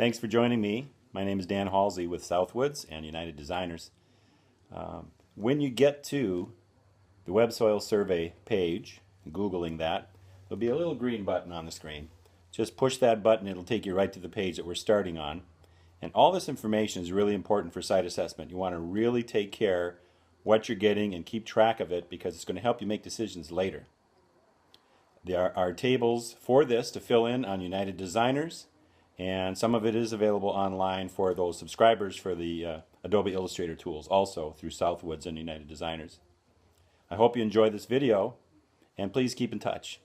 Thanks for joining me. My name is Dan Halsey with Southwoods and United Designers. When you get to the Web Soil Survey page, Googling that, there'll be a little green button on the screen. Just push that button, it'll take you right to the page that we're starting on. And all this information is really important for site assessment. You want to really take care what you're getting and keep track of it because it's going to help you make decisions later. There are tables for this to fill in on United Designers, and some of it is available online for those subscribers for the Adobe Illustrator tools, also through Southwoods and United Designers. I hope you enjoy this video, and please keep in touch.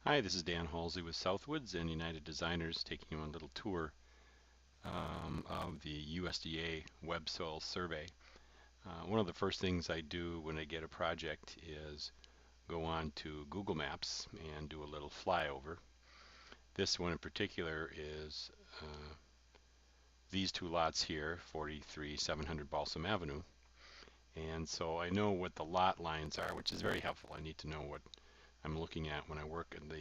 Hi, this is Dan Halsey with Southwoods and United Designers, taking you on a little tour of the USDA Web Soil Survey. One of the first things I do when I get a project is go on to Google Maps and do a little flyover. This one in particular is these two lots here, 43700 Balsam Avenue. And so I know what the lot lines are, which is very helpful. I need to know what I'm looking at when I work in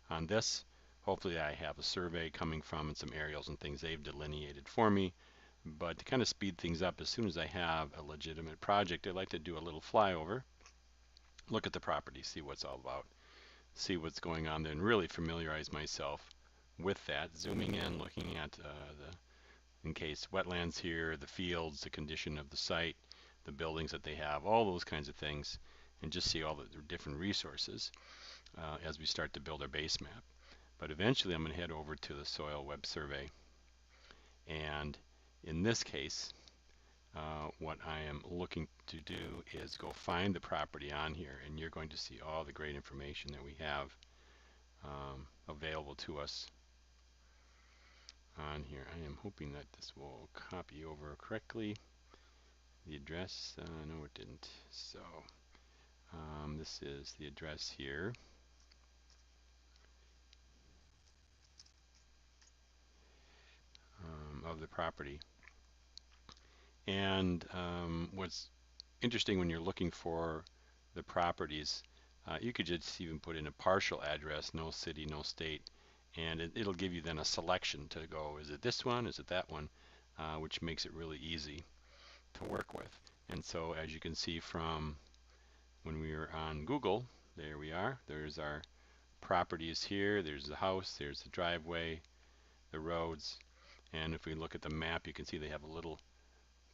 on this. Hopefully I have a survey coming from and some aerials and things they've delineated for me. But to kind of speed things up, as soon as I have a legitimate project, I like to do a little flyover, look at the property, see what's all about, see what's going on there, and really familiarize myself with that, zooming in, looking at in case wetlands here, the fields, the condition of the site, the buildings that they have, all those kinds of things, and just see all the different resources as we start to build our base map. But eventually I'm going to head over to the Soil Web Survey, and in this case what I am looking to do is go find the property on here, and you're going to see all the great information that we have available to us on here. I am hoping that this will copy over correctly. The address, no it didn't. So this is the address here. Of the property. And what's interesting when you're looking for the properties, you could just even put in a partial address, no city, no state, and it'll give you then a selection to go, is it this one, is it that one, which makes it really easy to work with. And so as you can see from when we were on Google, there we are, there's our properties here, there's the house, there's the driveway, the roads, and if we look at the map you can see they have a little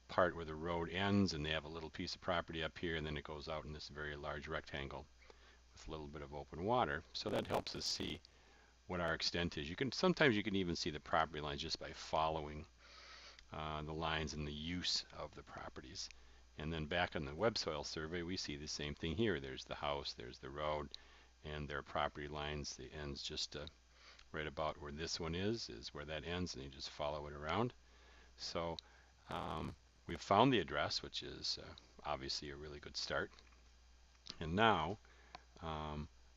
part where the road ends, and they have a little piece of property up here, and then it goes out in this very large rectangle with a little bit of open water. So that helps us see what our extent is. Sometimes you can even see the property lines just by following the lines and the use of the properties. And then back on the Web Soil Survey we see the same thing here. There's the house, there's the road, and there are property lines. The ends just right about where this one is where that ends, and you just follow it around. So we've found the address, which is obviously a really good start. And now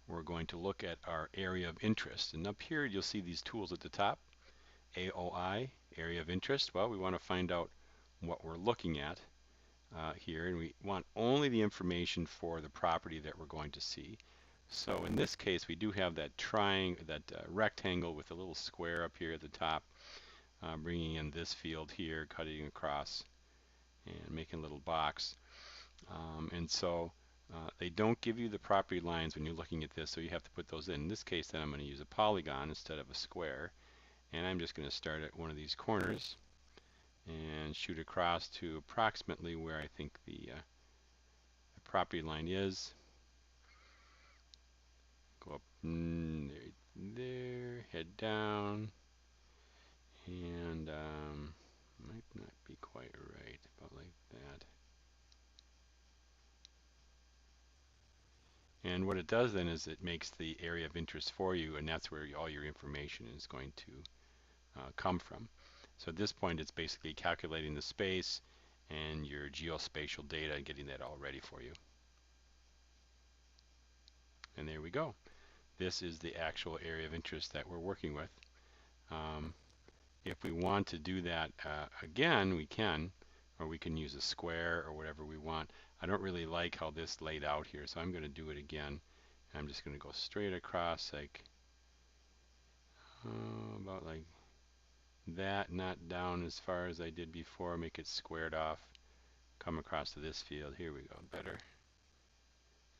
we're going to look at our area of interest. And up here you'll see these tools at the top. AOI, area of interest. Well, we want to find out what we're looking at here, and we want only the information for the property that we're going to see. So in this case we do have that rectangle with a little square up here at the top, bringing in this field here, cutting across and making a little box. And so they don't give you the property lines when you're looking at this, so you have to put those in. In this case then I'm going to use a polygon instead of a square, and I'm just going to start at one of these corners and shoot across to approximately where I think the property line is. Go up there, head down, and might not be quite right, about like that. And what it does then is it makes the area of interest for you, and that's where all your information is going to come from. So at this point it's basically calculating the space and your geospatial data and getting that all ready for you. And there we go. This is the actual area of interest that we're working with. If we want to do that again, we can, or we can use a square or whatever we want. I don't really like how this laid out here, so I'm going to do it again. I'm just going to go straight across like about like that, not down as far as I did before. Make it squared off. Come across to this field. Here we go. Better.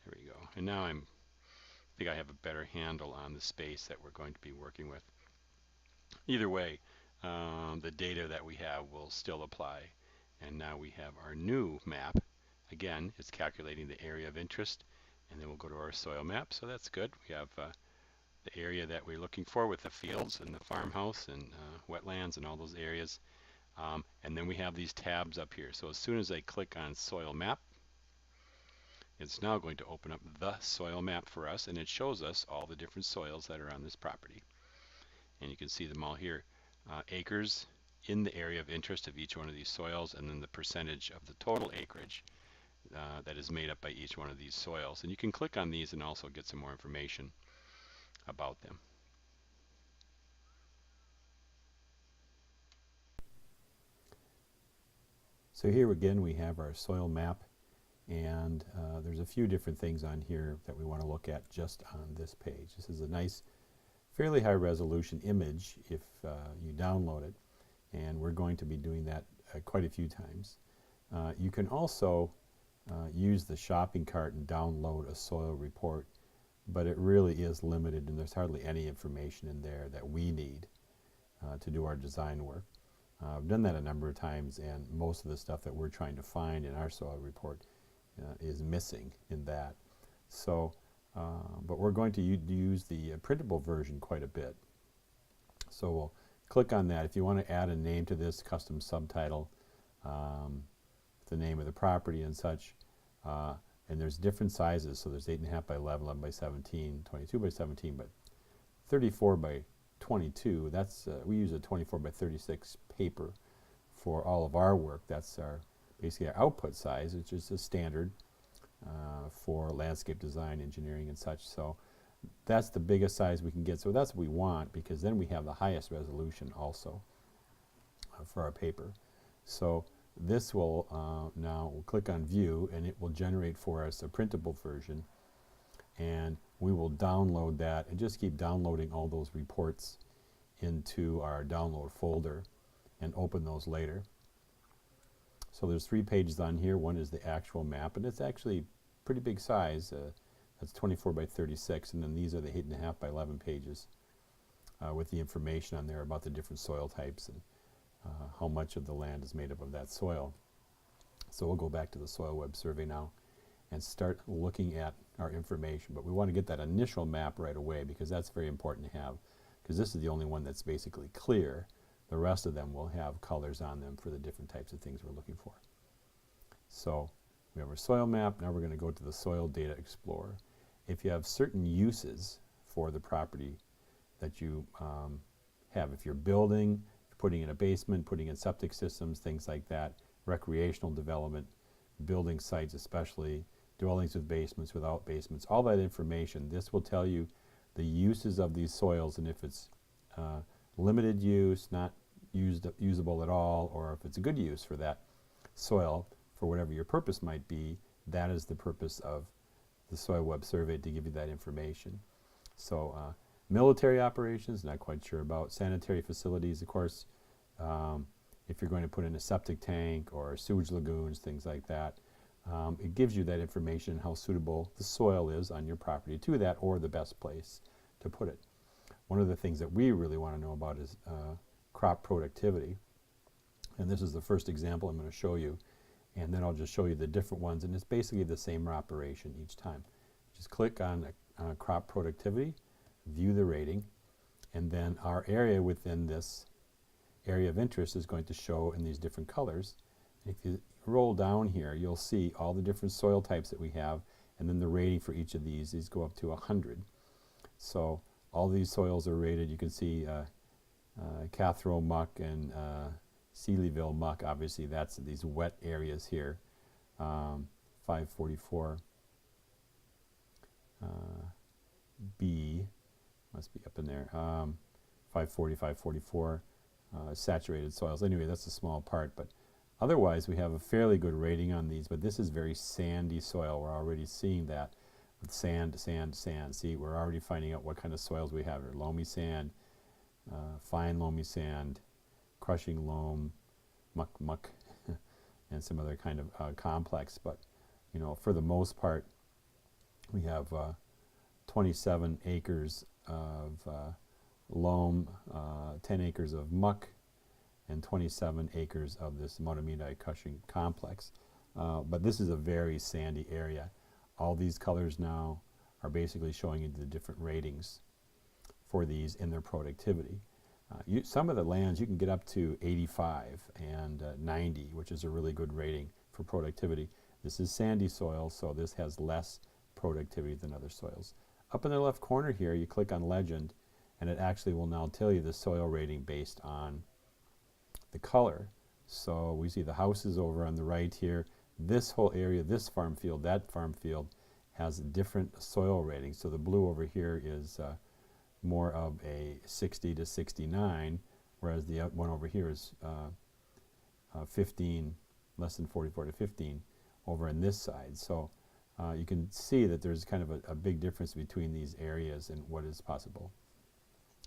There we go. And now I think I have a better handle on the space that we're going to be working with. Either way, the data that we have will still apply. And now we have our new map. Again, it's calculating the area of interest. And then we'll go to our soil map. So that's good. We have the area that we're looking for with the fields and the farmhouse and wetlands and all those areas. And then we have these tabs up here. So as soon as I click on soil map, it's now going to open up the soil map for us, and it shows us all the different soils that are on this property. And you can see them all here. Acres in the area of interest of each one of these soils, and then the percentage of the total acreage that is made up by each one of these soils. And you can click on these and also get some more information about them. So here again we have our soil map, and there's a few different things on here that we want to look at just on this page. This is a nice, fairly high resolution image if you download it, and we're going to be doing that quite a few times. You can also use the shopping cart and download a soil report, but it really is limited, and there's hardly any information in there that we need to do our design work. I've done that a number of times, and most of the stuff that we're trying to find in our soil report is missing in that. So, but we're going to use the printable version quite a bit. So we'll click on that. If you want to add a name to this, custom subtitle, the name of the property and such, and there's different sizes. So there's 8.5 by 11, 11 by 17, 22 by 17, but 34 by 22, that's we use a 24 by 36 paper for all of our work. That's our basically our output size, which is a standard for landscape design, engineering, and such. So that's the biggest size we can get. So that's what we want, because then we have the highest resolution also for our paper. So this will now we'll click on view, and it will generate for us a printable version, and we will download that and just keep downloading all those reports into our download folder and open those later. So there's 3 pages on here. One is the actual map, and it's actually pretty big size. That's 24 by 36, and then these are the 8.5 by 11 pages with the information on there about the different soil types and how much of the land is made up of that soil. So we'll go back to the soil web survey now and start looking at our information. But we want to get that initial map right away, because that's very important to have, because this is the only one that's basically clear. The rest of them will have colors on them for the different types of things we're looking for. So we have our soil map. Now we're going to go to the Soil Data Explorer. If you have certain uses for the property that you have, if you're building, putting in a basement, putting in septic systems, things like that, recreational development, building sites especially, dwellings with basements, without basements, all that information, this will tell you the uses of these soils, and if it's limited use, not usable at all, or if it's a good use for that soil, for whatever your purpose might be, that is the purpose of the Soil Web Survey, to give you that information. So military operations, not quite sure about. Sanitary facilities, of course, if you're going to put in a septic tank or sewage lagoons, things like that, it gives you that information, how suitable the soil is on your property to that, or the best place to put it. One of the things that we really want to know about is crop productivity. And this is the first example I'm going to show you. And then I'll just show you the different ones. And it's basically the same operation each time. Just click on crop productivity, view the rating, and then our area within this area of interest is going to show in these different colors. If you roll down here, you'll see all the different soil types that we have, and then the rating for each of these. These go up to 100. So all these soils are rated. You can see Cathro muck and Sealyville muck. Obviously, that's these wet areas here. 544 B must be up in there. 540, 544 saturated soils. Anyway, that's a small part, but otherwise we have a fairly good rating on these. But this is very sandy soil. We're already seeing that with sand, sand, sand. See, we're already finding out what kind of soils we have. Loamy sand, fine loamy sand, crushing loam, muck, and some other kind of complex. But for the most part, we have 27 acres of loam, 10 acres of muck, and 27 acres of this monoamidite crushing complex. But this is a very sandy area. All these colors now are basically showing you the different ratings for these in their productivity. Some of the lands you can get up to 85 and 90, which is a really good rating for productivity. This is sandy soil, so this has less productivity than other soils. Up in the left corner here, you click on legend, and it actually will now tell you the soil rating based on the color. So we see the houses over on the right here. This whole area, this farm field, that farm field, has different soil ratings. So the blue over here is more of a 60 to 69, whereas the one over here is 15, less than 44 to 15 over on this side. So you can see that there's kind of a big difference between these areas and what is possible.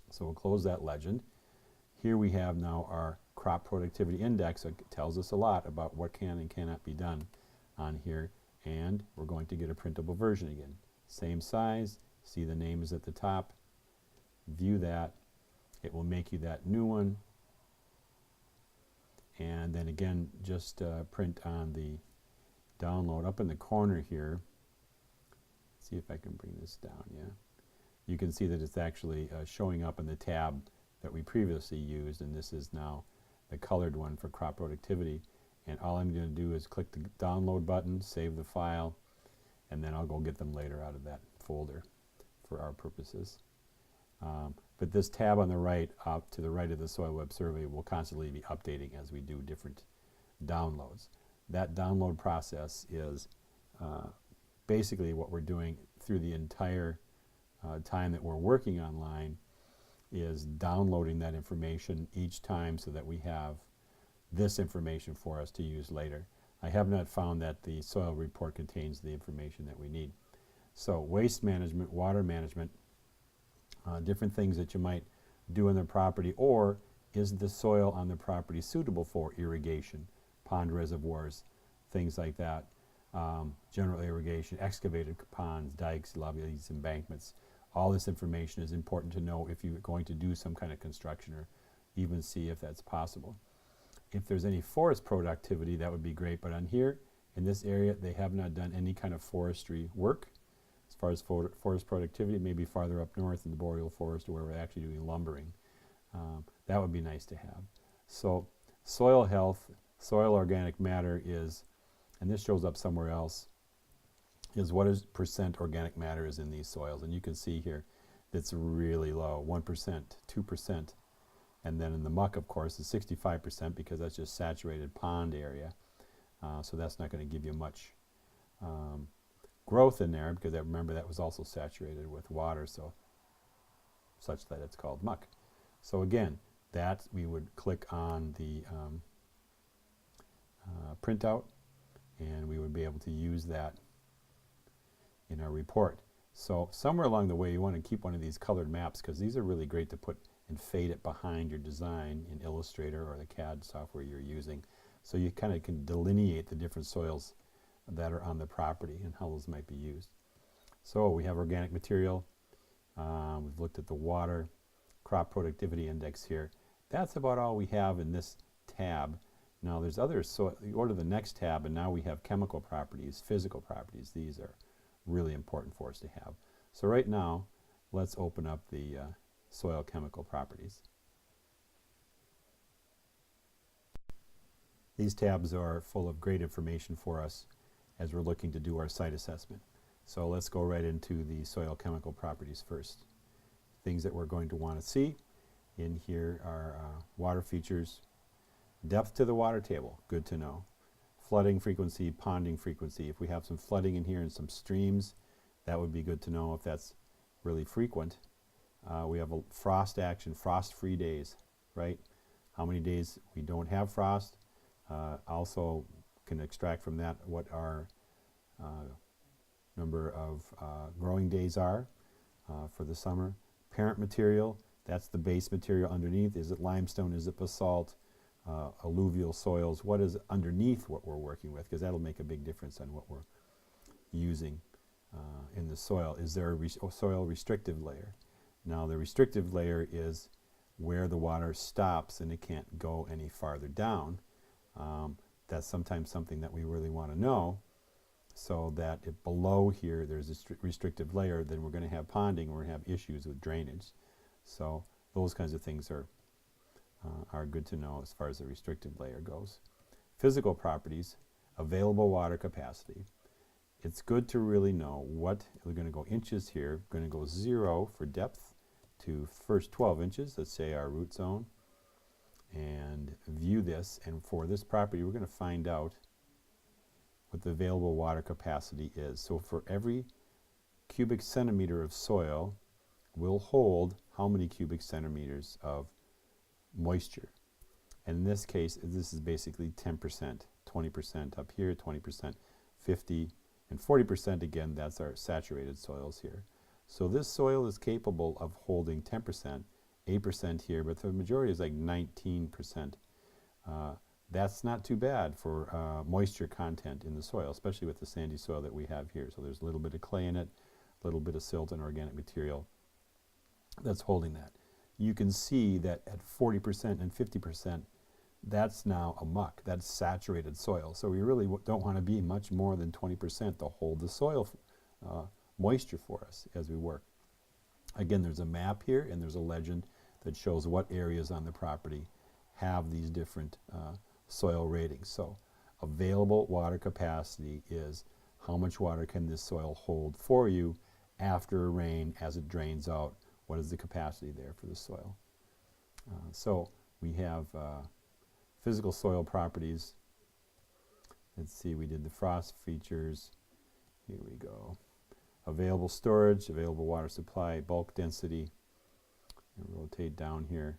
So we'll close that legend. Here we have now our crop productivity index. It tells us a lot about what can and cannot be done on here, and we're going to get a printable version again. Same size, see the name is at the top, view that, it will make you that new one, and then again just print on the download up in the corner here. See if I can bring this down. Yeah, you can see that it's actually showing up in the tab that we previously used, and this is now the colored one for crop productivity. And all I'm going to do is click the download button, save the file, and then I'll go get them later out of that folder for our purposes. But this tab on the right, up to the right of the Soil Web Survey, will constantly be updating as we do different downloads. That download process is basically what we're doing through the entire time that we're working online, is downloading that information each time so that we have this information for us to use later. I have not found that the soil report contains the information that we need. So waste management, water management, different things that you might do on the property, or is the soil on the property suitable for irrigation, pond reservoirs, things like that, general irrigation, excavated ponds, dikes, levees, embankments. All this information is important to know if you're going to do some kind of construction or even see if that's possible. If there's any forest productivity, that would be great, but on here, in this area, they have not done any kind of forestry work. As far as forest productivity, maybe farther up north in the boreal forest where we're actually doing lumbering. That would be nice to have. So soil health, soil organic matter is, and this shows up somewhere else, is what is percent organic matter is in these soils. And you can see here that's really low, 1%, 2%. And then in the muck, of course, is 65% because that's just saturated pond area. So that's not going to give you much growth in there, because remember that was also saturated with water, so such that it's called muck. So again, that we would click on the printout, and we would be able to use that in our report. So somewhere along the way you want to keep one of these colored maps, because these are really great to put and fade it behind your design in Illustrator or the CAD software you're using, so you kind of can delineate the different soils that are on the property and how those might be used. So we have organic material, we've looked at the water, crop productivity index here. That's about all we have in this tab. Now there's others, so you go to the next tab, and now we have chemical properties, physical properties. These are really important for us to have. So right now, let's open up the soil chemical properties. These tabs are full of great information for us as we're looking to do our site assessment. So let's go right into the soil chemical properties first. Things that we're going to want to see in here are water features, depth to the water table, good to know. Flooding frequency, ponding frequency. If we have some flooding in here and some streams, that would be good to know if that's really frequent. We have a frost action, frost-free days, right? How many days we don't have frost. Also can extract from that what our number of growing days are for the summer. Parent material, That's the base material underneath. Is it limestone? Is it basalt? Alluvial soils? What is underneath what we're working with? Because that'll make a big difference on what we're using in the soil. Is there a soil restrictive layer? Now the restrictive layer is where the water stops and it can't go any farther down. That's sometimes something that we really want to know, so that if below here there's a restrictive layer, then we're going to have ponding, we're going to have issues with drainage. So those kinds of things are good to know as far as the restrictive layer goes. Physical properties, available water capacity. It's good to really know what we're going to go inches here. We're going to go 0 for depth to first 12 inches, let's say our root zone, and view this. And for this property, we're going to find out what the available water capacity is. So for every cubic centimeter of soil, we'll hold how many cubic centimeters of moisture. And in this case, this is basically 10%, 20% up here, 20%, 50, and 40% again. That's our saturated soils here. So this soil is capable of holding 10%, 8% here, but the majority is like 19%. That's not too bad for moisture content in the soil, especially with the sandy soil that we have here. So there's a little bit of clay in it, a little bit of silt and organic material that's holding that. You can see that at 40% and 50%, that's now a muck. That's saturated soil. So we really don't want to be much more than 20% to hold the soil moisture for us as we work. Again, there's a map here and there's a legend that shows what areas on the property have these different soil ratings. So available water capacity is how much water can this soil hold for you after a rain as it drains out. What is the capacity there for the soil? So we have physical soil properties. Let's see, we did the frost features. Here we go. Available storage, available water supply, bulk density. And rotate down here.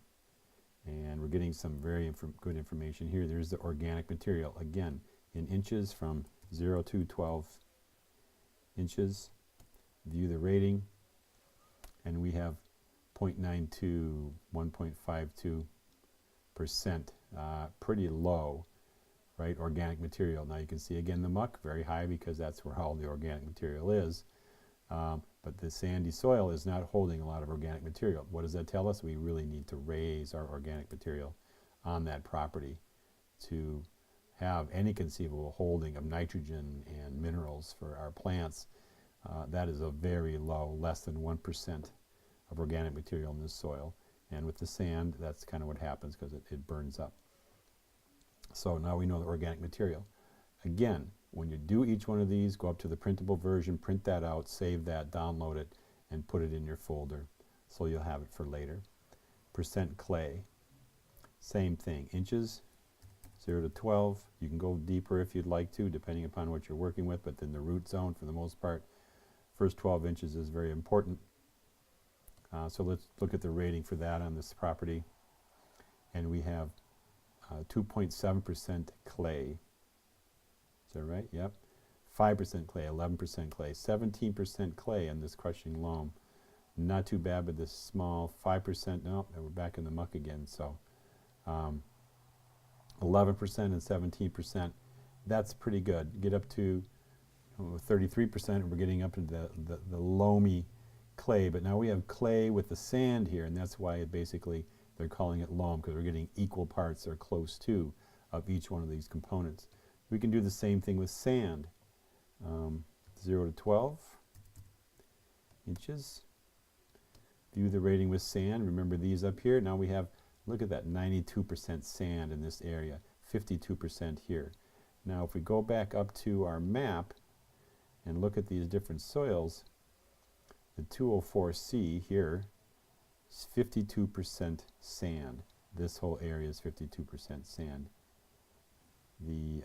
And we're getting some very good information here. There's the organic material. Again, in inches from 0 to 12 inches. View the rating. And we have 0.92, 1.52%, pretty low, right? Organic material. Now you can see again the muck, very high because that's where all the organic material is. But the sandy soil is not holding a lot of organic material. What does that tell us? We really need to raise our organic material on that property to have any conceivable holding of nitrogen and minerals for our plants. That is a very low, less than 1% of organic material in this soil. And with the sand, that's kind of what happens because it burns up. So now we know the organic material. Again, when you do each one of these, go up to the printable version, print that out, save that, download it, and put it in your folder so you'll have it for later. Percent clay, same thing, inches, 0 to 12. You can go deeper if you'd like to, depending upon what you're working with, but then the root zone, for the most part, first 12 inches is very important. So let's look at the rating for that on this property. And we have 2.7% clay. Is that right? Yep. 5% clay, 11% clay, 17% clay in this crushing loam. Not too bad, but this small 5%, no, and we're back in the muck again. So 11% and 17%, that's pretty good. Get up to 33%, and we're getting up into the loamy clay. But now we have clay with the sand here, and that's why basically they're calling it loam, because we're getting equal parts or close to of each one of these components. We can do the same thing with sand. 0 to 12 inches. View the rating with sand. Remember these up here. Now we have, look at that, 92% sand in this area, 52% here. Now if we go back up to our map and look at these different soils, the 204C here is 52% sand. This whole area is 52% sand. The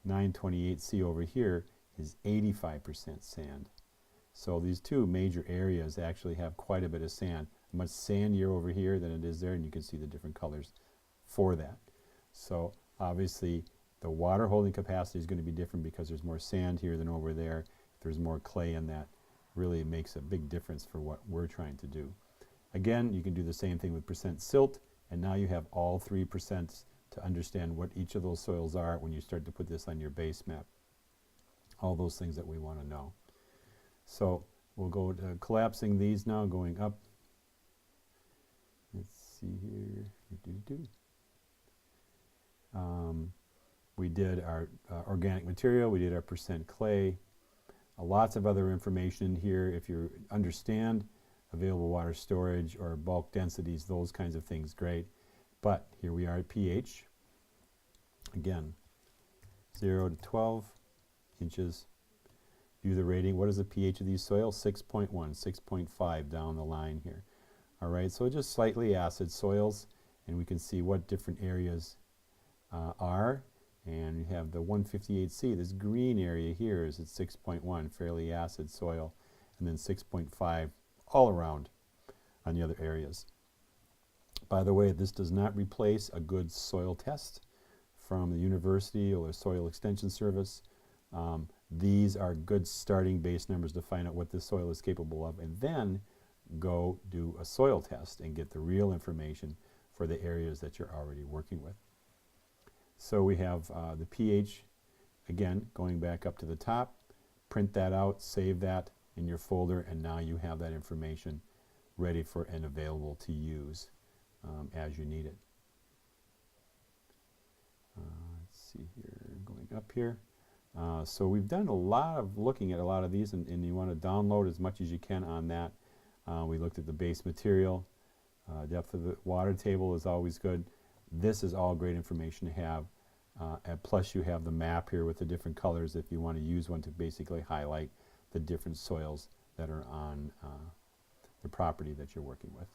928C over here is 85% sand. So these two major areas actually have quite a bit of sand. Much sandier over here than it is there, and you can see the different colors for that. So obviously the water holding capacity is going to be different because there's more sand here than over there. There's more clay in that really makes a big difference for what we're trying to do. Again, you can do the same thing with percent silt, and now you have all 3% to understand what each of those soils are when you start to put this on your base map. All those things that we want to know. So we'll go to collapsing these now, going up. Let's see here. We did our organic material, we did our percent clay, lots of other information in here. If you understand available water storage or bulk densities, those kinds of things, great. But here we are at pH. Again, 0 to 12 inches. View the rating. What is the pH of these soils? 6.1, 6.5 down the line here. All right, so just slightly acid soils, and we can see what different areas are. And you have the 158C, this green area here is at 6.1, fairly acid soil, and then 6.5 all around on the other areas. By the way, this does not replace a good soil test from the university or the Soil Extension Service. These are good starting base numbers to find out what this soil is capable of, and then go do a soil test and get the real information for the areas that you're already working with. So we have the pH, again, going back up to the top. Print that out, save that in your folder, and now you have that information ready for and available to use as you need it. Let's see here, going up here. So we've done a lot of looking at a lot of these, and you want to download as much as you can on that. We looked at the base material. Depth of the water table is always good. This is all great information to have. And plus you have the map here with the different colors if you want to use one to basically highlight the different soils that are on the property that you're working with.